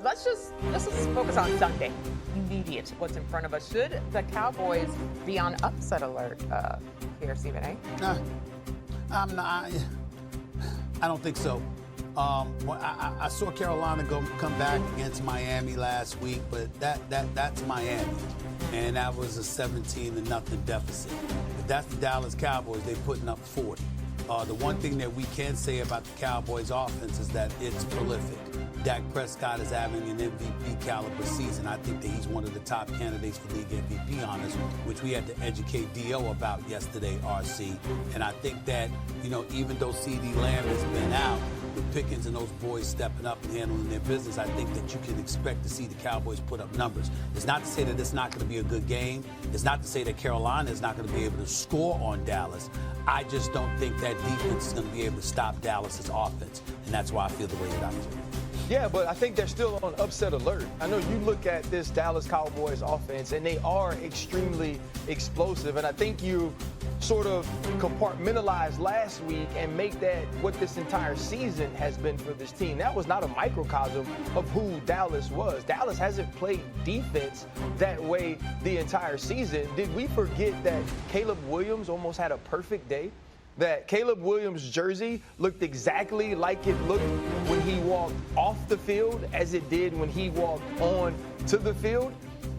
let's just focus on Sunday. Immediate. What's in front of us? Should the Cowboys be on upset alert here, Stephen A? I'm not. I don't think so. I saw Carolina come back against Miami last week, but that's Miami, and that was a 17-0 deficit. If that's the Dallas Cowboys, they're putting up 40. The one thing that we can say about the Cowboys' offense is that it's prolific. Dak Prescott is having an MVP caliber season. I think that he's one of the top candidates for league MVP honors, which we had to educate D.O. about yesterday, RC. And I think that, even though C.D. Lamb has been out, with Pickens and those boys stepping up and handling their business, I think that you can expect to see the Cowboys put up numbers. It's not to say that it's not going to be a good game. It's not to say that Carolina is not going to be able to score on Dallas. I just don't think that defense is going to be able to stop Dallas's offense, and that's why I feel the way that I do. Yeah, but I think they're still on upset alert. I know you look at this Dallas Cowboys offense, and they are extremely explosive. And I think you sort of compartmentalize last week and make that what this entire season has been for this team. That was not a microcosm of who Dallas was. Dallas hasn't played defense that way the entire season. Did we forget that Caleb Williams almost had a perfect day? That Caleb Williams' jersey looked exactly like it looked when he walked off the field as it did when he walked on to the field?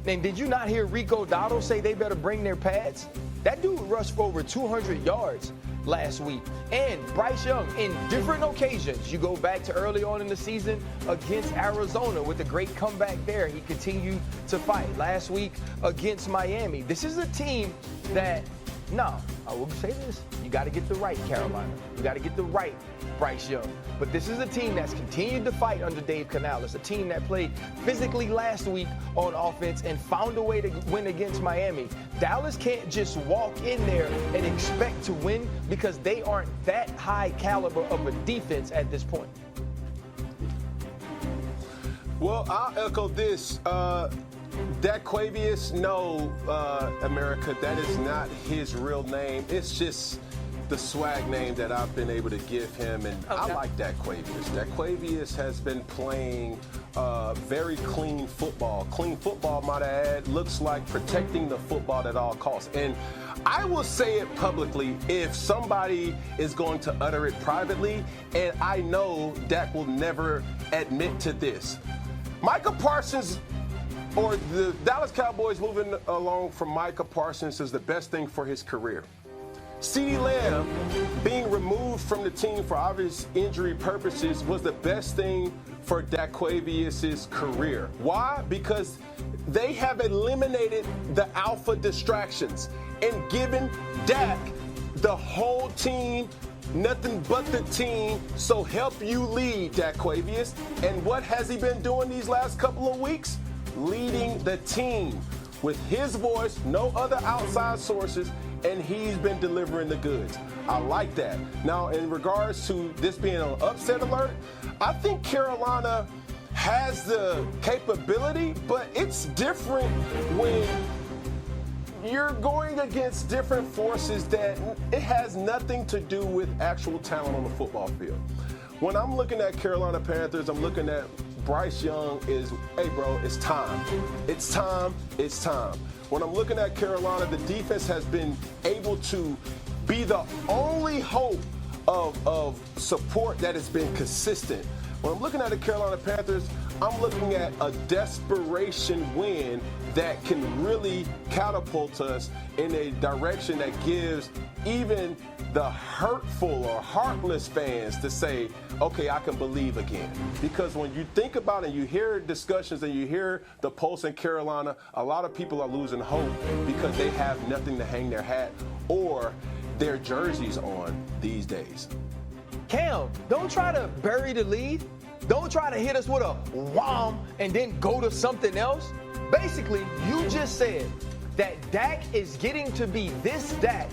And did you not hear Rico Dotto say they better bring their pads? That dude rushed for over 200 yards last week. And Bryce Young, in different occasions, you go back to early on in the season against Arizona with a great comeback there. He continued to fight. Last week against Miami. This is a team that, I will say this, you got to get the right Carolina. You got to get the right Bryce Young. But this is a team that's continued to fight under Dave Canales, a team that played physically last week on offense and found a way to win against Miami. Dallas can't just walk in there and expect to win because they aren't that high caliber of a defense at this point. Well, I'll echo this. Daquavius, no, America, that is not his real name. It's just the swag name that I've been able to give him, and okay. I like Daquavius. Daquavius has been playing very clean football. Clean football, might I add, looks like protecting the football at all costs. And I will say it publicly if somebody is going to utter it privately, and I know Dak will never admit to this. Micah Parsons, or the Dallas Cowboys moving along from Micah Parsons, is the best thing for his career. CeeDee Lamb being removed from the team for obvious injury purposes was the best thing for Daquavius' career. Why? Because they have eliminated the alpha distractions and given Dak the whole team, nothing but the team, so help you lead, Daquavius. And what has he been doing these last couple of weeks? Leading the team with his voice, no other outside sources, and he's been delivering the goods. I like that. Now, in regards to this being on upset alert, I think Carolina has the capability, but it's different when you're going against different forces that it has nothing to do with actual talent on the football field. When I'm looking at Carolina Panthers, I'm looking at Bryce Young is, hey, bro, it's time. It's time. It's time. When I'm looking at Carolina, the defense has been able to be the only hope of support that has been consistent. When I'm looking at the Carolina Panthers, I'm looking at a desperation win that can really catapult us in a direction that gives even the hurtful or heartless fans to say, okay, I can believe again. Because when you think about it, you hear discussions and you hear the pulse in Carolina, a lot of people are losing hope because they have nothing to hang their hat or their jerseys on these days. Cam, don't try to bury the lead. Don't try to hit us with a wham and then go to something else. Basically, you just said that Dak is getting to be this Dak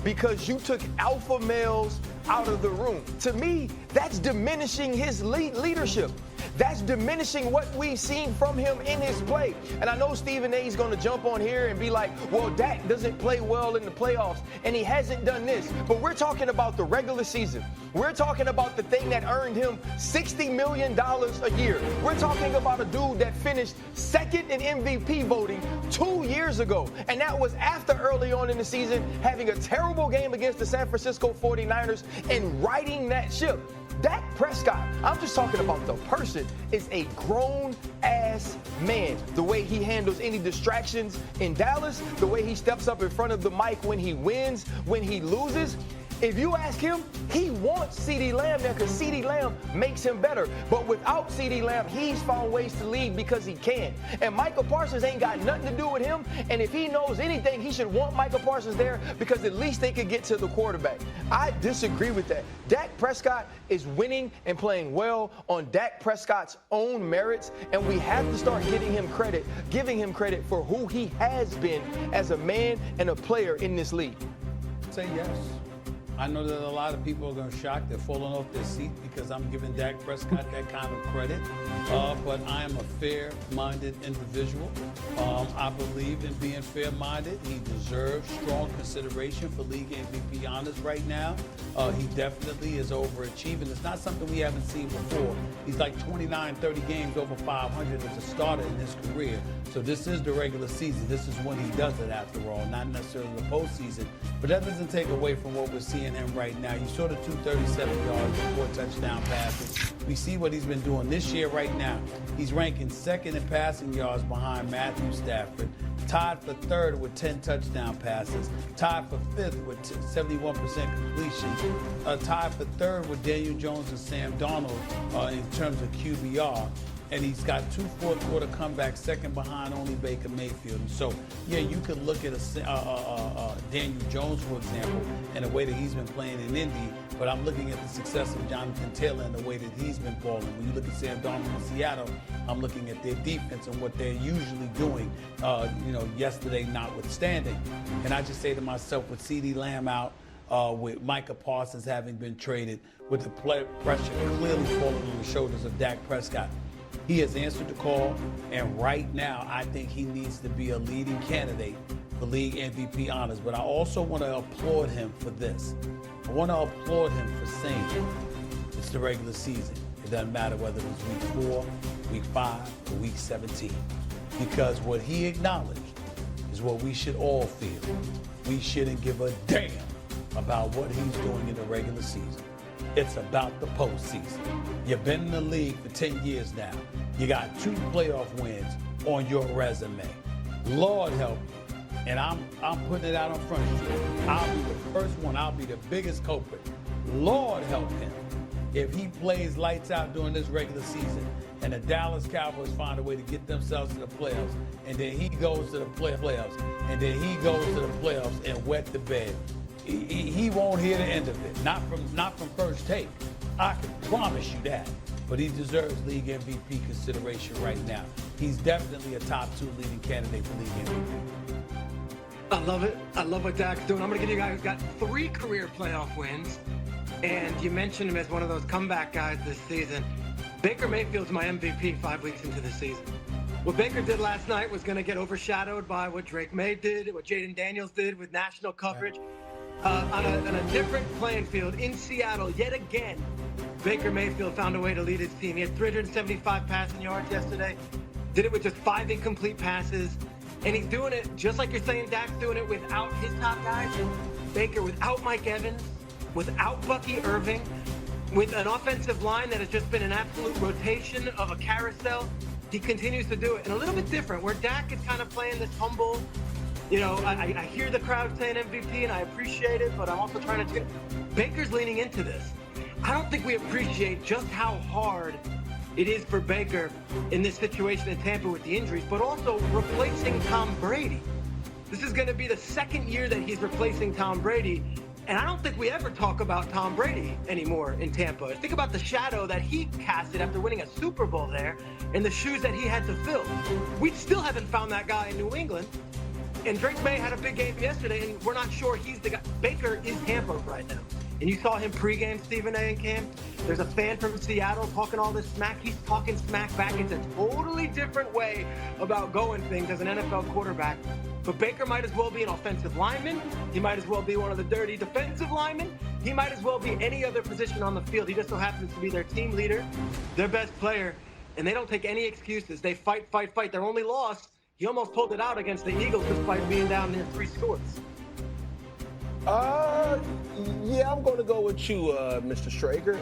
because you took alpha males out of the room. To me, that's diminishing his leadership. that's diminishing what we've seen from him in his play. And I know Stephen A is going to jump on here and be like, well, Dak doesn't play well in the playoffs, and he hasn't done this. But we're talking about the regular season. We're talking about the thing that earned him $60 million a year. We're talking about a dude that finished second in MVP voting 2 years ago. And that was after early on in the season having a terrible game against the San Francisco 49ers and riding that ship. Dak Prescott, I'm just talking about the person, is a grown-ass man. The way he handles any distractions in Dallas, the way he steps up in front of the mic when he wins, when he loses. If you ask him, he wants CeeDee Lamb there because CeeDee Lamb makes him better. But without CeeDee Lamb, he's found ways to lead because he can. And Micah Parsons ain't got nothing to do with him. And if he knows anything, he should want Micah Parsons there because at least they could get to the quarterback. I disagree with that. Dak Prescott is winning and playing well on Dak Prescott's own merits. And we have to start giving him credit for who he has been as a man and a player in this league. Say yes. I know that a lot of people are going to shock. They're falling off their seat because I'm giving Dak Prescott that kind of credit. But I am a fair-minded individual. I believe in being fair-minded. He deserves strong consideration for league MVP honors right now. He definitely is overachieving. It's not something we haven't seen before. He's like 29, 30 games over 500 as a starter in his career. So this is the regular season. This is when he does it, after all, not necessarily the postseason. But that doesn't take away from what we're seeing him right now. You saw the 237 yards, 4 touchdown passes. We see what he's been doing this year right now. He's ranking second in passing yards behind Matthew Stafford, tied for third with 10 touchdown passes, tied for fifth with 71% completion, tied for third with Daniel Jones and Sam Darnold in terms of QBR. And he's got 2 fourth-quarter comebacks, second behind only Baker Mayfield. And so, yeah, you could look at Daniel Jones, for example, and the way that he's been playing in Indy, but I'm looking at the success of Jonathan Taylor and the way that he's been balling. When you look at Sam Darnold in Seattle, I'm looking at their defense and what they're usually doing, yesterday notwithstanding. And I just say to myself, with CeeDee Lamb out, with Micah Parsons having been traded, with the pressure clearly falling on the shoulders of Dak Prescott, he has answered the call, and right now I think he needs to be a leading candidate for league MVP honors. But I also want to applaud him for this. I want to applaud him for saying it's the regular season. It doesn't matter whether it's week 4, week 5, or week 17. Because what he acknowledged is what we should all feel. We shouldn't give a damn about what he's doing in the regular season. It's about the postseason. You've been in the league for 10 years now. You got 2 playoff wins on your resume. Lord help you. And I'm putting it out on Front Street. I'll be the first one. I'll be the biggest culprit. Lord help him if he plays lights out during this regular season and the Dallas Cowboys find a way to get themselves to the playoffs, and then he goes to the playoffs, and then he goes to the playoffs and wet the bed. He won't hear the end of it. Not from first take. I can promise you that. But he deserves league MVP consideration right now. He's definitely a top 2 leading candidate for league MVP. I love it. I love what Dak's doing. I'm going to give you guys, got 3 career playoff wins. And you mentioned him as one of those comeback guys this season. Baker Mayfield's my MVP 5 weeks into the season. What Baker did last night was going to get overshadowed by what Drake May did, what Jaden Daniels did with national coverage. On a different playing field in Seattle, yet again, Baker Mayfield found a way to lead his team. He had 375 passing yards yesterday, did it with just 5 incomplete passes, and he's doing it just like you're saying Dak's doing it without his top guys. Baker without Mike Evans, without Bucky Irving, with an offensive line that has just been an absolute rotation of a carousel. He continues to do it, and a little bit different, where Dak is kind of playing this humble. I hear the crowd saying MVP, and I appreciate it, but I'm also trying to Baker's leaning into this. I don't think we appreciate just how hard it is for Baker in this situation in Tampa with the injuries, but also replacing Tom Brady. This is going to be the 2nd year that he's replacing Tom Brady, and I don't think we ever talk about Tom Brady anymore in Tampa. Think about the shadow that he casted after winning a Super Bowl there and the shoes that he had to fill. We still haven't found that guy in New England. And Drake May had a big game yesterday, and we're not sure he's the guy. Baker is Tampa right now. And you saw him pregame, Stephen A. in camp. There's a fan from Seattle talking all this smack. He's talking smack back. It's a totally different way about going things as an NFL quarterback. But Baker might as well be an offensive lineman. He might as well be one of the dirty defensive linemen. He might as well be any other position on the field. He just so happens to be their team leader, their best player, and they don't take any excuses. They fight. Their only loss, he almost pulled it out against the Eagles despite being down near 3 scores. Yeah, I'm going to go with you, Mr. Strager.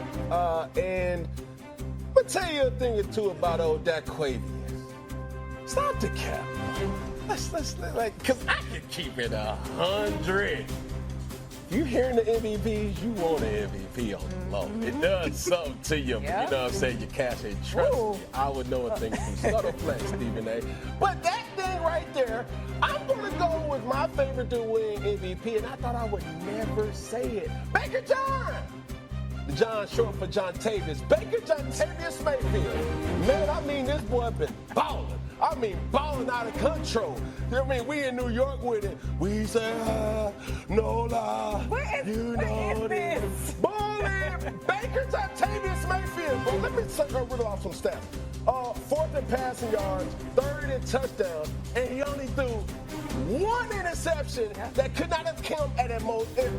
And I'm going to tell you a thing or two about old Dak Quavius. Stop the cap. Let's because I can keep it 100. You hearing the MVPs, you want an MVP on the low. It does something to you. Yeah. You know what I'm saying? You cash and trust me. I would know a thing from subtle flex, Stephen A. But that thing right there, I'm going to go with my favorite to win MVP, and I thought I would never say it. Baker John! John short for John Tavis. Baker John Tavis Mayfield. Man, I mean, this boy been balling. I mean, balling out of control. You know what I mean? We in New York with it. We say, no lie. You know this. Balling. Baker John Tavis Mayfield. Well, let me riddle off some stats. 4th in passing yards, 3rd in touchdowns, and he only threw 1 interception that could not have come at an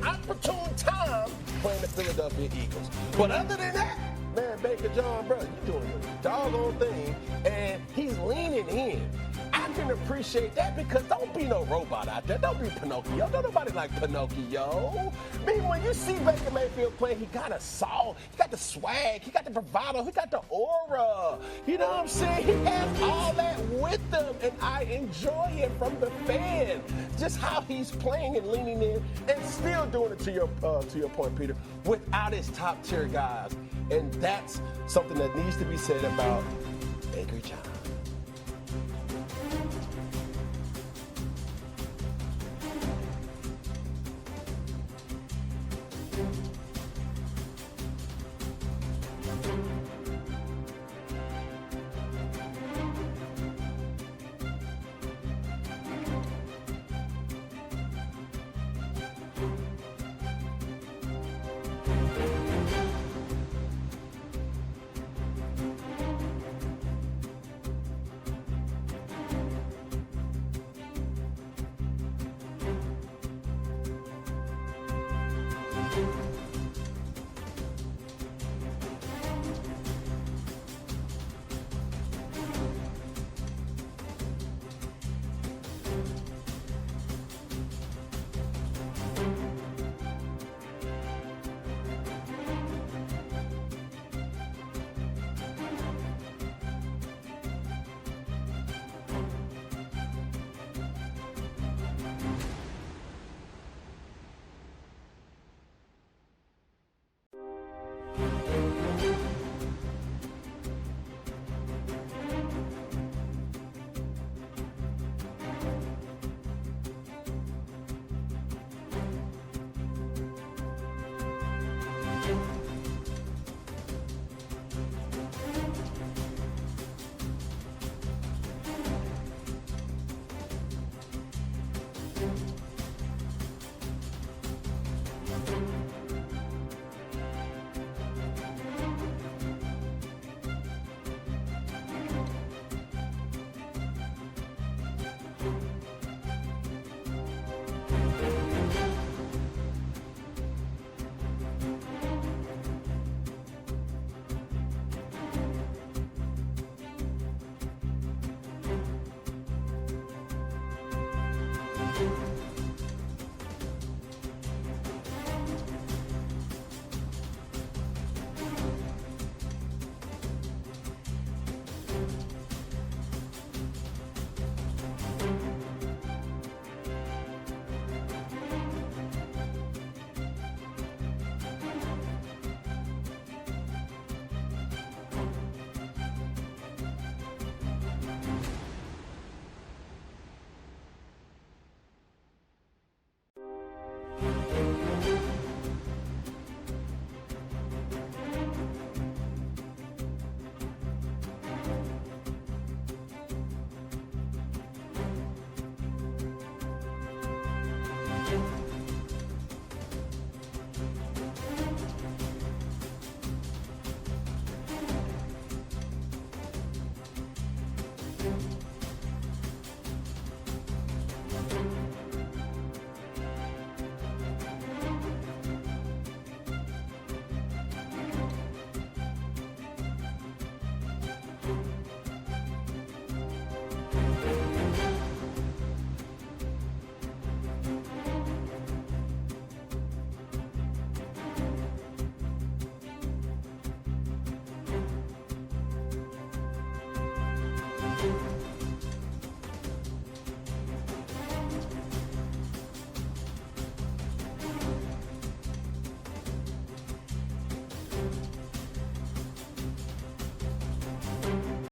opportune time playing the Philadelphia Eagles. But other than that, man, Baker John, bro, you doing the doggone thing, and he's leaning in. I can appreciate that because don't be no robot out there. Don't be Pinocchio. Don't nobody like Pinocchio. I mean, when you see Baker Mayfield play, he got a soul. He got the swag. He got the bravado. He got the aura. You know what I'm saying? He has all that with him, and I enjoy it from the fan. Just how he's playing and leaning in and still doing it to your point, Peter, without his top tier guys. And that's something that needs to be said about